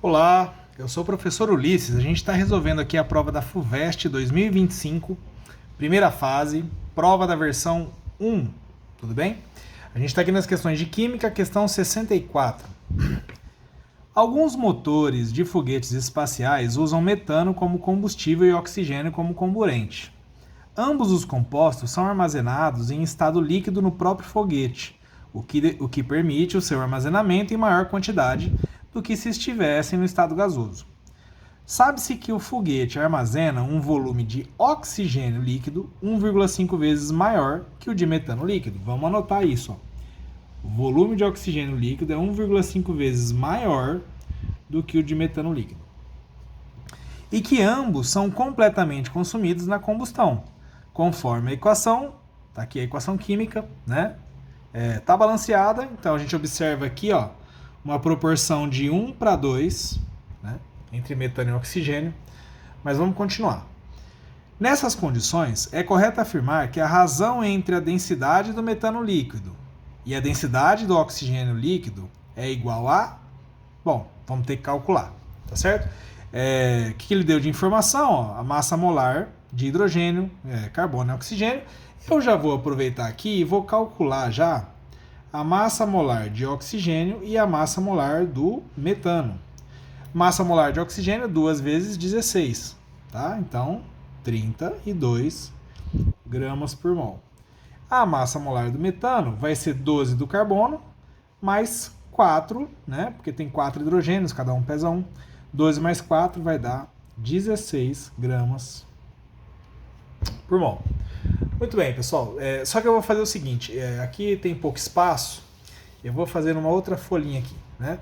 Olá, eu sou o professor Ulisses. A gente está resolvendo aqui a prova da FUVEST 2025, primeira fase, prova da versão 1, tudo bem? A gente está aqui nas questões de Química, questão 64. Alguns motores de foguetes espaciais usam metano como combustível e oxigênio como comburente. Ambos os compostos são armazenados em estado líquido no próprio foguete, o que permite o seu armazenamento em maior quantidade do que se estivessem no estado gasoso. Sabe-se que o foguete armazena um volume de oxigênio líquido 1,5 vezes maior que o de metano líquido. Vamos anotar isso. O volume de oxigênio líquido é 1,5 vezes maior do que o de metano líquido. E que ambos são completamente consumidos na combustão, conforme a equação, tá aqui a equação química, né? Tá balanceada, então a gente observa aqui, uma proporção de 1 para 2, né, entre metano e oxigênio, mas vamos continuar. Nessas condições, é correto afirmar que a razão entre a densidade do metano líquido e a densidade do oxigênio líquido é igual a... Bom, vamos ter que calcular, tá certo? O que ele deu de informação? A massa molar de hidrogênio, carbono e oxigênio. Eu já vou aproveitar aqui e vou calcular já a massa molar de oxigênio e a massa molar do metano. Massa molar de oxigênio, 2 vezes 16, tá? Então, 32 gramas por mol. A massa molar do metano vai ser 12 do carbono, mais 4, né? Porque tem 4 hidrogênios, cada um pesa 1. 12 mais 4 vai dar 16 gramas por mol. Muito bem, pessoal. Só que eu vou fazer o seguinte, aqui tem pouco espaço, eu vou fazer uma outra folhinha aqui, né?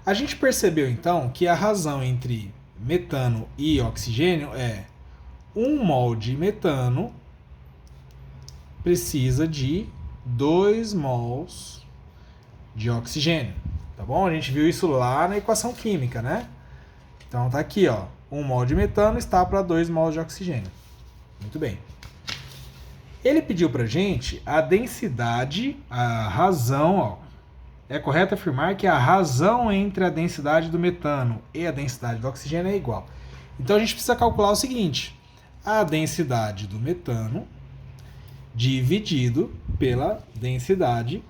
A gente percebeu, então, que a razão entre metano e oxigênio é 1 mol de metano precisa de 2 mols de oxigênio, tá bom? A gente viu isso lá na equação química, né? Então tá aqui, 1 mol de metano está para 2 mols de oxigênio. Muito bem. Ele pediu pra gente a densidade, a razão, é correto afirmar que a razão entre a densidade do metano e a densidade do oxigênio é igual. Então a gente precisa calcular o seguinte, a densidade do metano dividido pela densidade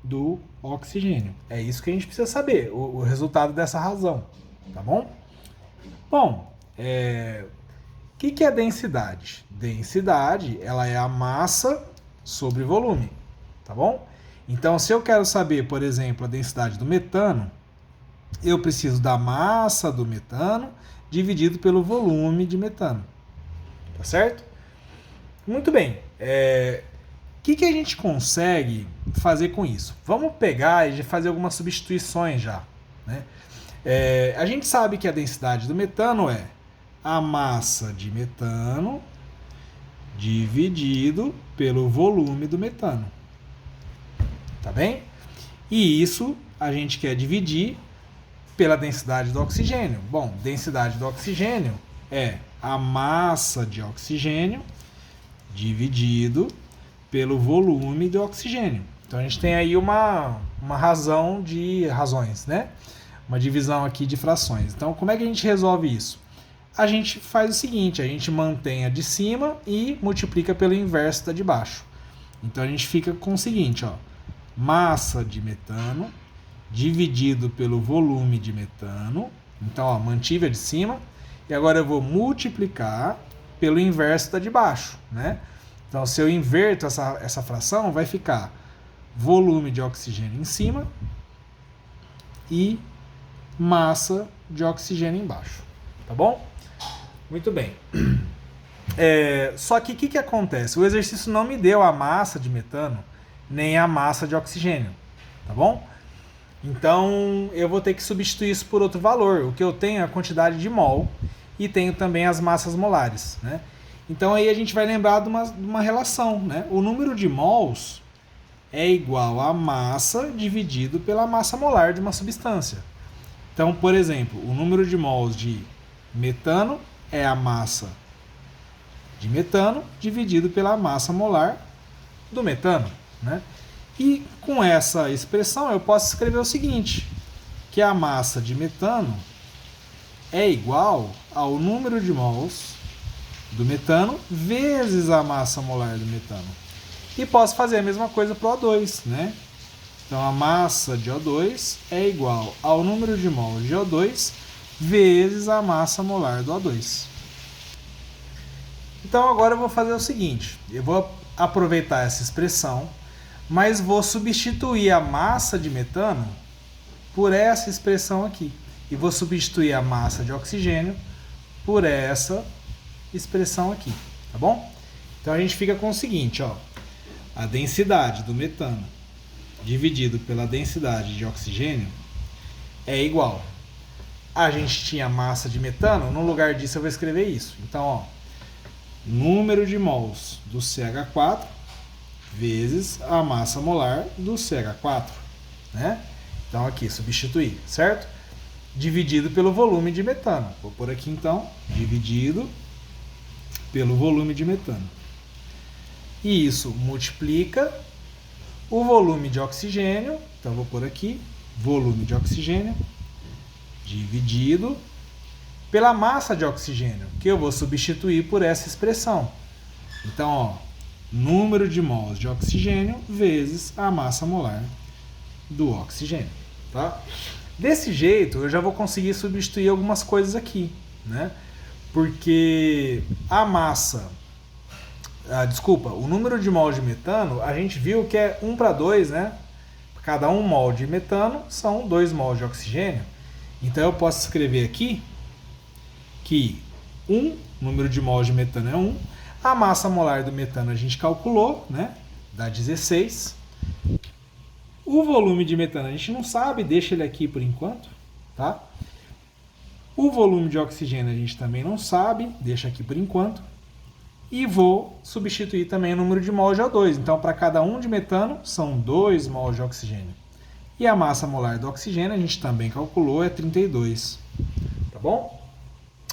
do oxigênio. É isso que a gente precisa saber, o resultado dessa razão, tá bom? Bom, o que é densidade? Densidade, ela é a massa sobre volume, tá bom? Então, se eu quero saber, por exemplo, a densidade do metano, eu preciso da massa do metano dividido pelo volume de metano, tá certo? Muito bem, o que a gente consegue fazer com isso? Vamos pegar e fazer algumas substituições já, né? A gente sabe que a densidade do metano é a massa de metano dividido pelo volume do metano. Tá bem? E isso a gente quer dividir pela densidade do oxigênio. Bom, densidade do oxigênio é a massa de oxigênio dividido pelo volume do oxigênio. Então a gente tem aí uma razão de razões, né? Uma divisão aqui de frações. Então como é que a gente resolve isso? A gente faz o seguinte, a gente mantém a de cima e multiplica pelo inverso da de baixo. Então a gente fica com o seguinte, massa de metano dividido pelo volume de metano. Então, mantive a de cima e agora eu vou multiplicar pelo inverso da de baixo, né? Então, se eu inverto essa fração, vai ficar volume de oxigênio em cima e massa de oxigênio embaixo, tá bom? Muito bem. Só que o que acontece? O exercício não me deu a massa de metano nem a massa de oxigênio, tá bom? Então eu vou ter que substituir isso por outro valor. O que eu tenho é a quantidade de mol e tenho também as massas molares, né? Então aí a gente vai lembrar de uma relação, né? O número de mols é igual a massa dividido pela massa molar de uma substância. Então, por exemplo, o número de mols de metano é a massa de metano dividido pela massa molar do metano, né? E com essa expressão eu posso escrever o seguinte, que a massa de metano é igual ao número de mols do metano vezes a massa molar do metano. E posso fazer a mesma coisa para o O2, né? Então a massa de O2 é igual ao número de mols de O2 vezes a massa molar do O2. Então agora eu vou fazer o seguinte, eu vou aproveitar essa expressão, mas vou substituir a massa de metano por essa expressão aqui. E vou substituir a massa de oxigênio por essa expressão aqui, tá bom? Então a gente fica com o seguinte, ó, a densidade do metano dividido pela densidade de oxigênio é igual. A gente tinha massa de metano, no lugar disso eu vou escrever isso. Então, ó, número de mols do CH4 vezes a massa molar do CH4, né? Então aqui, substituir, certo? Dividido pelo volume de metano. Vou pôr aqui então, dividido pelo volume de metano. E isso multiplica o volume de oxigênio, então vou pôr aqui, volume de oxigênio, dividido pela massa de oxigênio, que eu vou substituir por essa expressão. Então, ó, número de mols de oxigênio vezes a massa molar do oxigênio, tá? Desse jeito, eu já vou conseguir substituir algumas coisas aqui, né? Porque a massa, o número de mols de metano, a gente viu que é 1:2, né? Cada 1 mol de metano são 2 mols de oxigênio. Então eu posso escrever aqui que número de mols de metano é 1. A massa molar do metano a gente calculou, né? Dá 16. O volume de metano a gente não sabe, deixa ele aqui por enquanto, tá? O volume de oxigênio a gente também não sabe, deixa aqui por enquanto. E vou substituir também o número de mols de O2. Então, para cada 1 de metano, são 2 mols de oxigênio. E a massa molar do oxigênio a gente também calculou, é 32. Tá bom?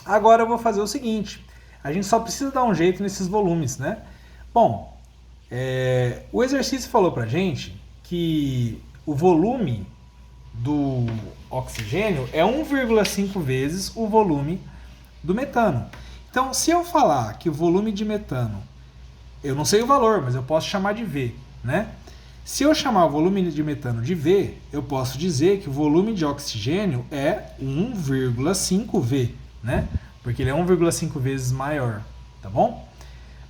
Agora eu vou fazer o seguinte. A gente só precisa dar um jeito nesses volumes, né? Bom, o exercício falou pra gente que o volume do oxigênio é 1,5 vezes o volume do metano. Então, se eu falar que o volume de metano, eu não sei o valor, mas eu posso chamar de V, né? Se eu chamar o volume de metano de V, eu posso dizer que o volume de oxigênio é 1,5 V, né? Porque ele é 1,5 vezes maior, tá bom?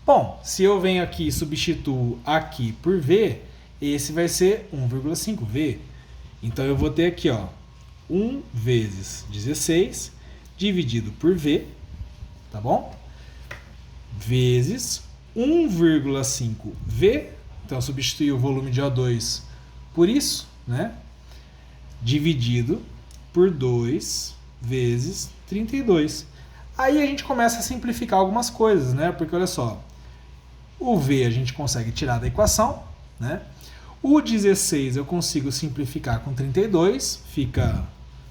Bom, se eu venho aqui e substituo aqui por V, esse vai ser 1,5 V. Então eu vou ter aqui, ó, 1 vezes 16 dividido por V, tá bom? Vezes 1,5 V, então substituir o volume de O2 por isso, né? Dividido por 2 vezes 32. Aí a gente começa a simplificar algumas coisas, né? Porque olha só, o V a gente consegue tirar da equação, né? O 16 eu consigo simplificar com 32, fica,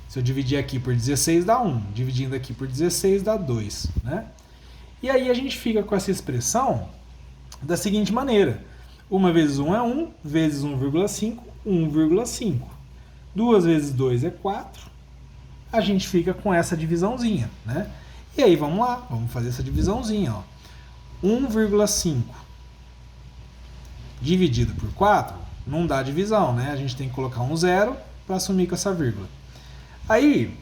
se eu dividir aqui por 16 dá 1, dividindo aqui por 16 dá 2, né? E aí a gente fica com essa expressão da seguinte maneira, 1 vezes 1 é 1, vezes 1,5, 1,5. 2 vezes 2 é 4, a gente fica com essa divisãozinha, né? E aí vamos lá, vamos fazer essa divisãozinha, ó. 1,5 dividido por 4 não dá divisão, né? A gente tem que colocar um zero para assumir com essa vírgula. Aí,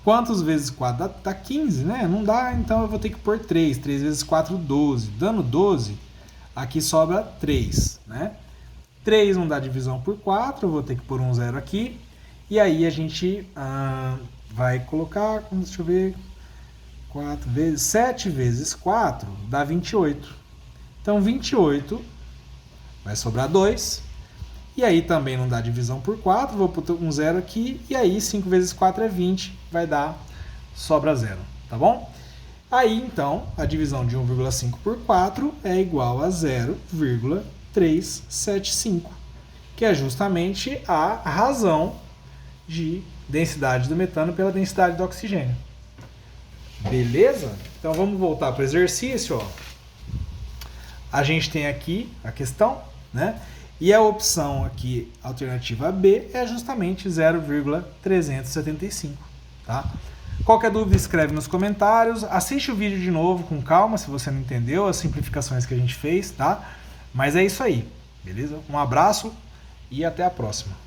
quantos vezes 4? Dá 15, né? Não dá, então eu vou ter que pôr 3. 3 vezes 4, 12. Dando 12, aqui sobra 3, né? 3 não dá divisão por 4, eu vou ter que pôr um zero aqui. E aí a gente vai colocar, deixa eu ver, 7 vezes 4 dá 28. Então 28 vai sobrar 2. E aí também não dá divisão por 4, vou pôr um zero aqui. E aí 5 vezes 4 é 20, vai dar, sobra 0, tá bom? Aí então a divisão de 1,5 por 4 é igual a 0,375, que é justamente a razão de densidade do metano pela densidade do oxigênio. Beleza? Então vamos voltar para o exercício, ó. A gente tem aqui a questão, né? E a opção aqui, alternativa B, é justamente 0,375. tá? Qualquer dúvida, escreve nos comentários. Assiste o vídeo de novo com calma, se você não entendeu as simplificações que a gente fez, tá? Mas é isso aí, beleza? Um abraço e até a próxima.